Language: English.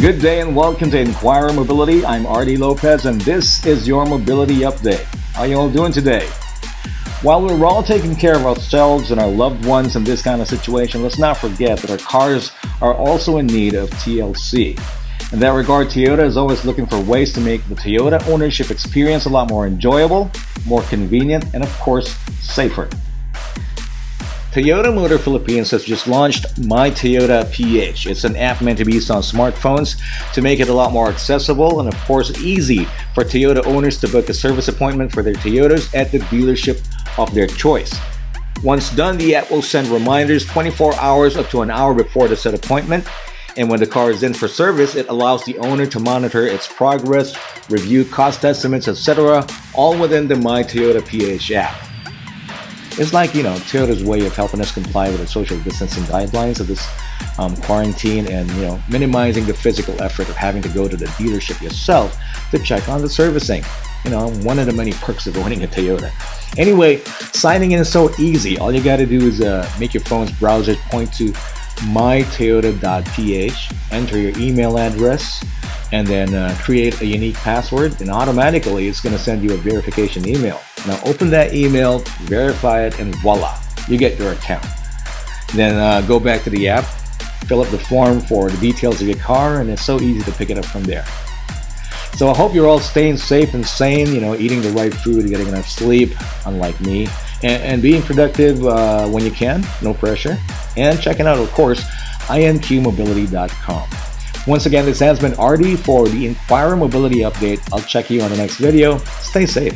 Good day and welcome to Inquire Mobility. I'm Artie Lopez and this is your mobility update. How you all doing today? While we're all taking care of ourselves and our loved ones in this kind of situation, let's not forget that our cars are also in need of TLC. In that regard, Toyota is always looking for ways to make the Toyota ownership experience a lot more enjoyable, more convenient, and of course, safer. Toyota Motor Philippines has just launched MyToyota.pH. It's an app meant to be used on smartphones to make it a lot more accessible and of course easy for Toyota owners to book a service appointment for their Toyotas at the dealership of their choice. Once done, the app will send reminders 24 hours up to an hour before the set appointment. And when the car is in for service, it allows the owner to monitor its progress, review cost estimates, etc., all within the MyToyota.pH app. It's like, Toyota's way of helping us comply with the social distancing guidelines of this quarantine and, minimizing the physical effort of having to go to the dealership yourself to check on the servicing. One of the many perks of owning a Toyota. Anyway, signing in is so easy. All you got to do is make your phone's browser point to MyToyota.ph, enter your email address, and then create a unique password, and automatically it's going to send you a verification email. Now open that email, verify it, and voila, you get your account. Then go back to the app, fill up the form for the details of your car, and it's so easy to pick it up from there. So I hope you're all staying safe and sane, eating the right food, getting enough sleep, unlike me, and being productive when you can, no pressure, and checking out, of course, inqmobility.com. Once again, this has been Artie for the Inquire Mobility Update. I'll check you on the next video. Stay safe.